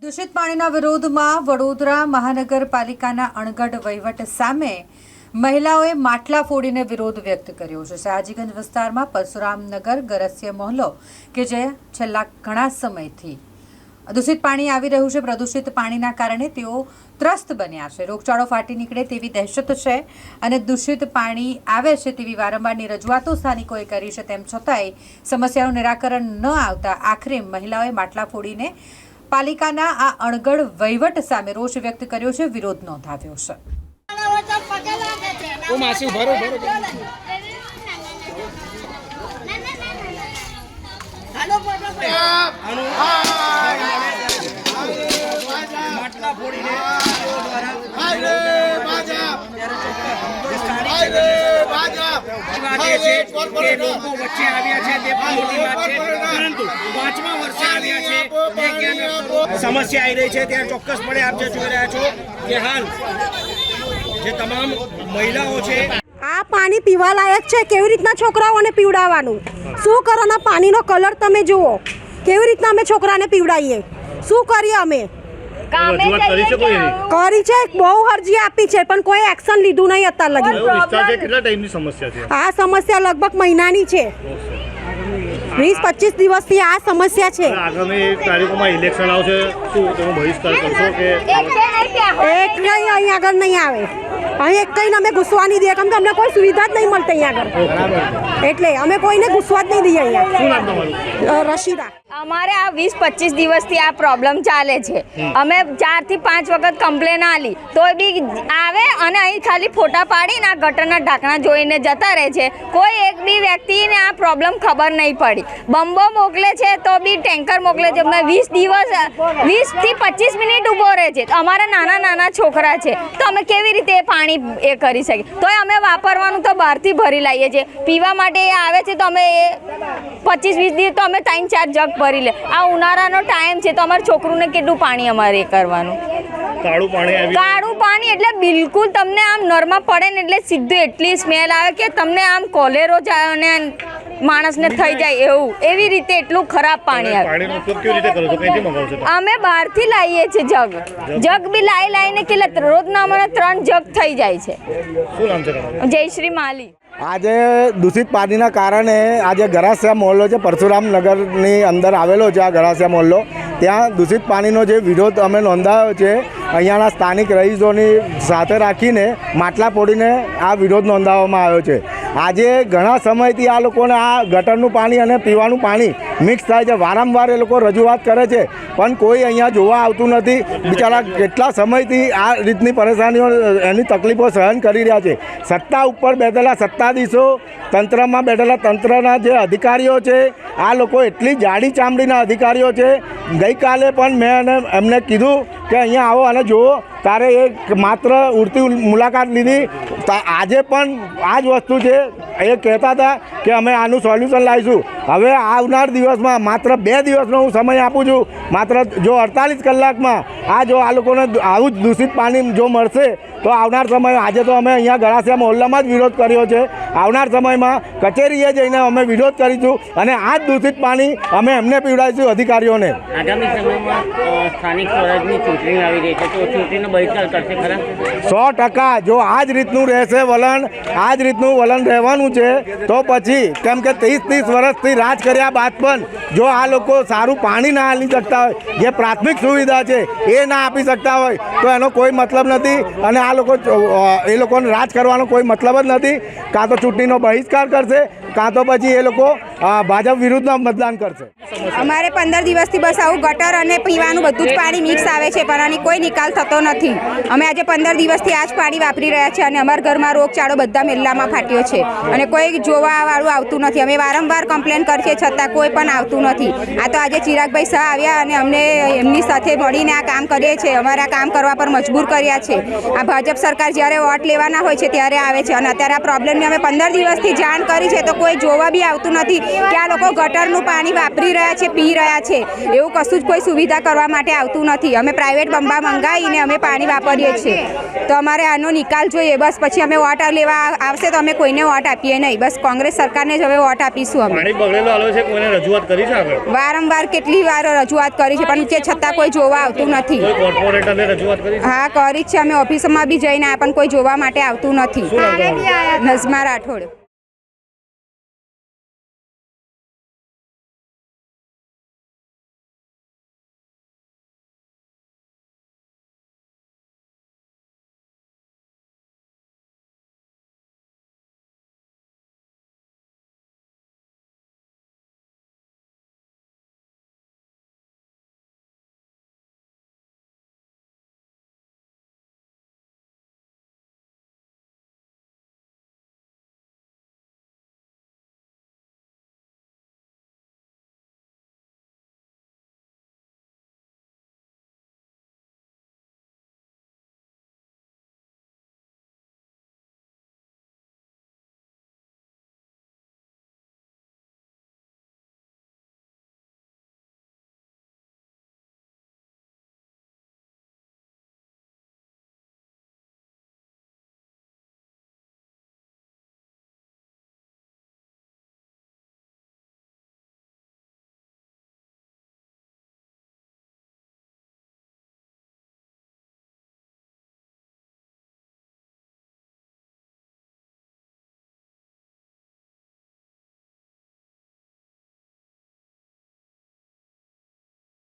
દૂષિત પાણીના વિરોધમાં વડોદરા મહાનગરપાલિકાના અણઘડ વહીવટ સામે મહિલાઓએ માટલા ફોડીને વિરોધ વ્યક્ત કર્યો છે। સયાજીગંજ વિસ્તારમાં પરશુરામનગર ગરસ્ય મોહલ્લો કે જે છેલ્લા ઘણા સમયથી દૂષિત પાણી આવી રહ્યું છે। પ્રદૂષિત પાણીના કારણે તેઓ ત્રસ્ત બન્યા છે। રોગચાળો ફાટી નીકળે તેવી દહેશત છે અને દૂષિત પાણી આવે છે તેવી વારંવારની રજૂઆતો સ્થાનિકોએ કરી છે। તેમ છતાંય સમસ્યાનું નિરાકરણ ન આવતા આખરે મહિલાઓએ માટલા ફોડીને પાલિકાના આ અણઘડ વહીવટ સામે રોષ વ્યક્ત કર્યો છે, વિરોધ નોંધાવ્યો છે। સમસ્યા આવી રહી છે ત્યાં ચોક્કસપણે આપ જે જોઈ રહ્યા છો કે હાલ જે તમામ મહિલાઓ છે આ પાણી પીવા લાયક છે। કેવી રીતના છોકરાઓને પીવડાવવાનું, શું કરવાના, પાણીનો કલર તમે જુઓ, કેવી રીતના અમે છોકરાને પીવડાવીએ, શું કરીએ અમે? કરી છે, બહુ અરજી આપી છે પણ કોઈ એક્શન લીધું નહીં અત્યાર લગી। કેટલા ટાઈમની સમસ્યા છે આ સમસ્યા લગભગ મહિનાની છે, 20-25 દિવસથી આ સમસ્યા છે। આગામી તારીખોમાં ઇલેક્શન આવશે, શું તમે બહિષ્કાર કરશો કે એક નહીં અહીં આગળ નહીં આવે? અહીં એક કઈને અમે ઘૂસવા નહીં દઈએ, કેમ કે અમને કોઈ સુવિધા જ નહીં મળતી અહીં આગળ, એટલે અમે કોઈને ઘૂસવા જ નહીં દઈએ અહીંયા। શું નામ તમારું? રશીદા। અમારે આ 20-25 દિવસથી આ પ્રોબ્લેમ ચાલે છે। અમે 4 થી 5 વખત કમ્પ્લેન આલી તોય બી આવે અને અહીં ખાલી ફોટા પાડીને આ ગટરના ઢાંકણા જોઈને જતા રહે છે। કોઈ એક બી વ્યક્તિને આ પ્રોબ્લેમ ખબર નહીં પડી। બંબો મોકલે છે તો બી ટેન્કર મોકલે છે, 20 દિવસ 20 થી 25 મિનિટ ઊભો રહે છે। અમારા નાના નાના છોકરા છે તો અમે કેવી રીતે એ પાણી એ કરી શકીએ? તોય અમે વાપરવાનું તો બહારથી ભરી લાવીએ છીએ, પીવા માટે એ આવે છે તો અમે 25-20 દિવસ તો અમે 3-4 જગ ભરી લે। આ ઉનાળાનો ટાઈમ છે તો અમારે છોકરુંને કેટલું પાણી અમારે એ કરવાનું? કાળું પાણી એટલે બિલકુલ તમને આમ નળમાં પડે ને એટલે સીધું એટલી સ્મેલ આવે કે તમને આમ કોલેરો જાય અને માણસને થઈ જાય એવું, એવી રીતે એટલું ખરાબ પાણી આવે। અમે બહારથી લાવીએ છીએ જગ બી લાવીને કેટલા રોજના અમારે 3 જગ થઈ જાય છે। જયશ્રી માલી। આજે દૂષિત પાણીના કારણે આજે ગરાસિયા મોહલ્લો છે, પરશુરામનગરની અંદર આવેલો છે આ ગરાસિયા મોહલ્લો, ત્યાં દૂષિત પાણીનો જે વિરોધ અમે નોંધાવ્યો છે। અહીંયાના સ્થાનિક રહીશોની સાથે રાખીને માટલા ફોડીને આ વિરોધ નોંધાવવામાં આવ્યો છે। આજે ઘણા સમયથી આ લોકોને આ ગટરનું પાણી અને પીવાનું પાણી મિક્સ થાય છે, વારંવાર એ લોકો રજૂઆત કરે છે પણ કોઈ અહીંયા જોવા આવતું નથી। બિચારા કેટલા સમયથી આ રીતની પરેશાનીઓ એની તકલીફો સહન કરી રહ્યા છે। સત્તા ઉપર બેઠેલા સત્તાધીશો, તંત્રમાં બેઠેલા તંત્રના જે અધિકારીઓ છે, આ લોકો એટલી જાડી ચામડીના અધિકારીઓ છે। ગઈકાલે પણ મેં એમને કીધું કે અહીંયા આવો અને જુઓ, તારે એક માત્ર ઉડતી મુલાકાત લીધી। આજે પણ આ જ વસ્તુ છે, એ કહેતા હતા કે અમે આનું સોલ્યુશન લાવીશું। હવે આવનાર દિવસમાં માત્ર 2 દિવસનો હું સમય આપું છું, માત્ર જો 48 કલાકમાં જો આ લોકોને આવું જ દૂષિત પાણી જો મળશે તો આવનાર સમય, આજે તો અમે અહીંયા ગરાસિયા મોહલ્લામાં જ વિરોધ કર્યો છે, આવનાર સમયમાં કચેરીએ જઈને અમે વિરોધ કરીશું અને આ જ દૂષિત પાણી અમે એમને પીવડાવીશું અધિકારીઓને। આગામી સમયમાં સ્થાનિક સ્વરાજની ચૂંટણી આવી રહી છે તો ચૂંટણીનો બહિષ્કાર કરશે ખરા? 100%। જો આ જ રીતનું રહેશે વલણ, આ જ રીતનું વલણ રહેવાનું છે તો પછી, કેમ કે 30 વર્ષથી રાજ કર્યા બાદ પણ જો આ લોકો સારું પાણી ના આપી શકતા હોય, જે પ્રાથમિક સુવિધા છે એ ના આપી શકતા હોય તો એનો કોઈ મતલબ નથી અને એ લોકોને રાજ કરવાનો કોઈ મતલબ જ નથી। કાં તો ચૂંટણીનો બહિષ્કાર કરશે, કાં તો પછી એ લોકો ભાજપ વિરુદ્ધમાં મતદાન કરશે। અમારે 15 દિવસથી બસ આવું ગટર અને પીવાનું બધું જ પાણી મિક્સ આવે છે પણ આની કોઈ નિકાલ થતો નથી। અમે આજે 15 દિવસથી આ જ પાણી વાપરી રહ્યા છીએ અને અમારા ઘરમાં રોગચાળો બધા મેલ્લામાં ફાટ્યો છે અને કોઈ જોવાવાળું આવતું નથી। અમે વારંવાર કમ્પ્લેન કરીએ છતાં કોઈ પણ આવતું નથી। આ તો આજે ચિરાગભાઈ શાહ આવ્યા અને અમને એમની સાથે મળીને આ કામ કરીએ છીએ, અમારે આ કામ કરવા પર મજબૂર કર્યા છે। આ ભાજપ સરકાર જ્યારે વોટ લેવાના હોય છે ત્યારે આવે છે અને અત્યારે આ પ્રોબ્લેમની અમે 15 દિવસથી જાણ કરી છે તો કોઈ જોવા બી આવતું નથી કે આ લોકો ગટરનું પાણી વાપરી રહ્યા છે, પી રહ્યા છે. એવું કશું જ કોઈ સુવિધા કરવા માટે આવતું નથી. અમે પ્રાઇવેટ બંબા મંગાવીને અમે પાણી વાપરીએ છીએ. તો અમારે આનો નિકાલ જોઈએ. બસ પછી અમે વોટ લેવા આવશે તો અમે કોઈને વોટ આપીએ નહીં. બસ કોંગ્રેસ સરકારને જ હવે વોટ આપીશું. અમે પાણી બગડેલું આવે છે, કોઈને રજૂઆત કરી છે આગળ? વારંવાર કેટલી વાર રજૂઆત કરી છે પણ તે છતાં કોઈ જોવા આવતું નથી. કોઈ કોર્પોરેટરને રજૂઆત કરી છે? હા કરી જ છે. અમે ઓફિસમાં બી જઈને પણ કોઈ જોવા માટે આવતું નથી. શું નામ તમારું? નઝમા રાઠોડ.